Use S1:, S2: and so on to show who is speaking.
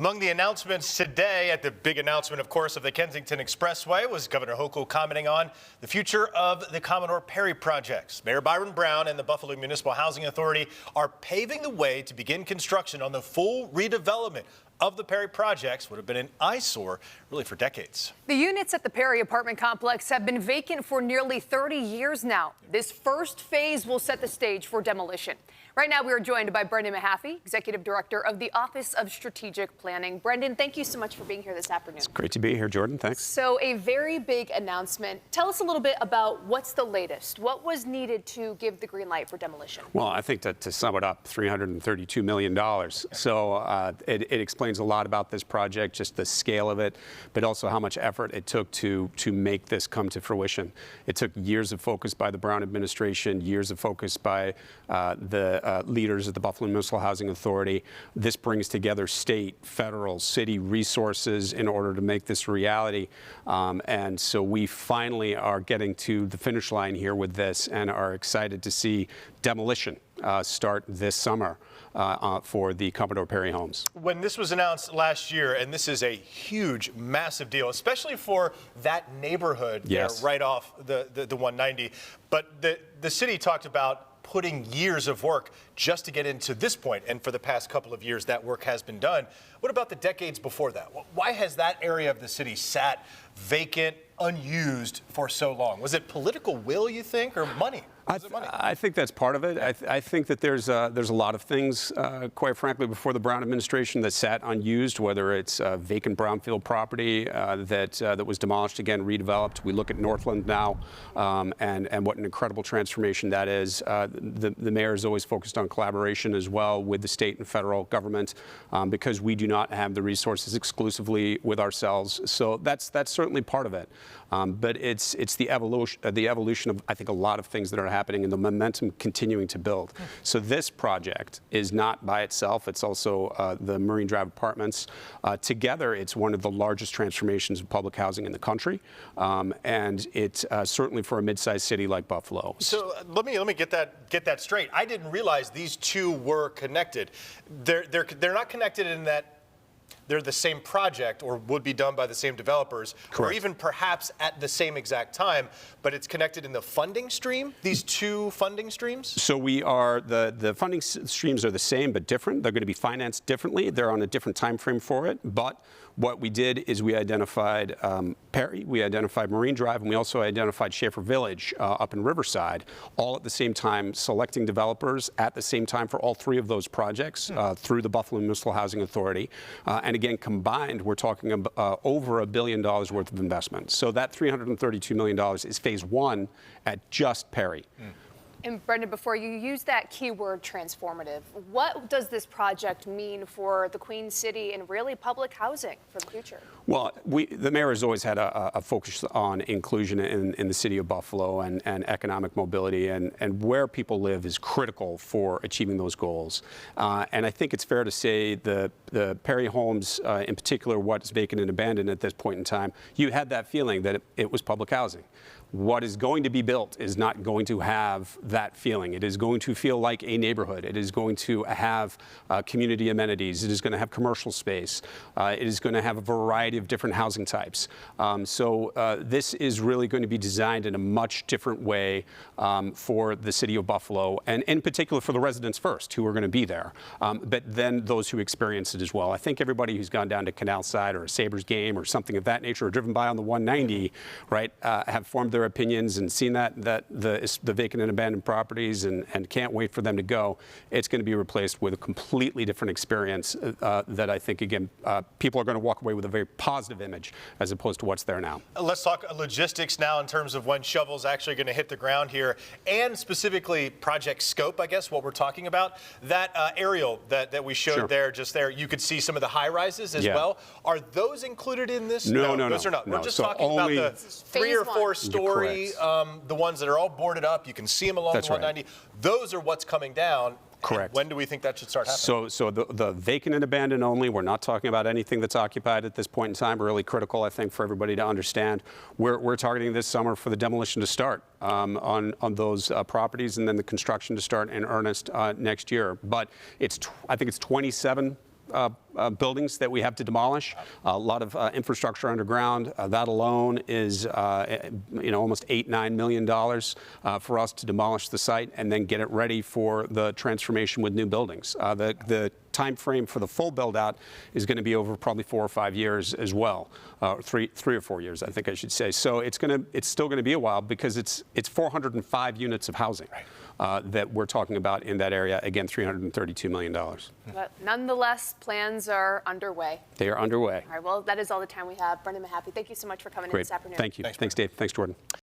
S1: Among the announcements today, at the big announcement, of course, of the Kensington Expressway, was Governor Hochul commenting on the future of the Commodore Perry projects. Mayor Byron Brown and the Buffalo Municipal Housing Authority are paving the way to begin construction on the full redevelopment of the Perry projects. Would have been an eyesore really for decades.
S2: The units at the Perry apartment complex have been vacant for nearly 30 years now. This first phase will set the stage for demolition. Right now, we are joined by Brendan Mahaffey, Executive Director of the Office of Strategic Planning. Brendan, thank you so much for being here this afternoon.
S3: It's great to be here, Jordan. Thanks.
S2: So a very big announcement. Tell us a little bit about what's the latest. What was needed to give the green light for demolition?
S3: Well, I think to sum it up, $332 million. So it explains a lot about this project, just the scale of it, but also how much effort it took to make this come to fruition. It took years of focus by the Brown administration, years of focus by the leaders of the Buffalo Municipal Housing Authority. This brings together state, federal, city resources in order to make this a reality. And so we finally are getting to the finish line here with this and are excited to see demolition start this summer for the Commodore Perry homes.
S1: When this was announced last year, and this is a huge, massive deal, especially for that neighborhood there right off the 190. But the city talked about putting years of work just to get into this point, and for the past couple of years that work has been done. What about the decades before that? Why has that area of the city sat vacant, unused for so long? Was it political will, you think, or money?
S3: I think that's part of it. I think that there's a lot of things, quite frankly, before the Brown administration that sat unused, whether it's vacant brownfield property that was demolished, again, redeveloped. We look at Northland now and what an incredible transformation that is. The mayor is always focused on collaboration as well with the state and federal government because we do not have the resources exclusively with ourselves. So that's certainly part of it. But it's the evolution of, I think, a lot of things that are happening and the momentum continuing to build. So this project is not by itself. It's also the Marine Drive apartments. Together, it's one of the largest transformations of public housing in the country. And it's certainly for a mid-sized city like Buffalo.
S1: So let me get that straight. I didn't realize these two were connected. They're not connected in that they're the same project or would be done by the same developers, or even perhaps at the same exact time, but it's connected in the funding stream, these two funding streams? So
S3: we are, the funding streams are the same but different. They're going to be financed differently. They're on a different time frame for it, but what we did is we identified Perry, we identified Marine Drive, and we also identified Schaefer Village up in Riverside, all at the same time, selecting developers at the same time for all three of those projects through the Buffalo Municipal Housing Authority. And again, combined, we're talking about over $1 billion worth of investment. So that $332 million is phase one at just Perry.
S2: And Brendan, before you use that keyword transformative, what does this project mean for the Queen City and really public housing for the future?
S3: Well, the mayor has always had a focus on inclusion in the city of Buffalo and economic mobility, and where people live is critical for achieving those goals. And I think it's fair to say the Perry homes, in particular, what's vacant and abandoned at this point in time, you had that feeling that it was public housing. What is going to be built is not going to have that feeling. It is going to feel like a neighborhood. It is going to have community amenities. It is going to have commercial space. It is going to have a variety of different housing types. So this is really going to be designed in a much different way for the city of Buffalo, and in particular for the residents first, who are going to be there, but then those who experience it as well. I think everybody who's gone down to Canal Side or a Sabres game or something of that nature, or driven by on the 190, right, have formed their opinions and seen that the vacant and abandoned properties and can't wait for them to go. It's going to be replaced with a completely different experience that I think, again, people are going to walk away with a very positive image as opposed to what's there now.
S1: Let's talk logistics now in terms of when shovel's actually going to hit the ground here, and specifically project scope, I guess, what we're talking about. That aerial that we showed there, just there, you could see some of the high rises as well. Are those included in this?
S3: No,
S1: those are not. We're just talking about the 3 or 4 story, the ones that are all boarded up. You can see them along the 190. Those are what's coming down.
S3: Correct.
S1: And when do we think that should start happening?
S3: So the vacant and abandoned only. We're not talking about anything that's occupied at this point in time. Really critical, I think, for everybody to understand. We're targeting this summer for the demolition to start on those properties, and then the construction to start in earnest next year. But I think it's 27 buildings that we have to demolish, a lot of infrastructure underground. That alone is almost $8-9 million for us to demolish the site and then get it ready for the transformation with new buildings. The time frame for the full build out is going to be over probably 4 or 5 years as well, 3 or 4 years, I think I should say. So it's still going to be a while because it's 405 units of housing. Right. That we're talking about in that area. Again, $332 million.
S2: But nonetheless, plans are underway.
S3: They are underway.
S2: All right, well, that is all the time we have. Brendan Mahaffey, thank you so much for coming in this afternoon.
S3: Thank you. Thanks, Dave. Thanks, Jordan.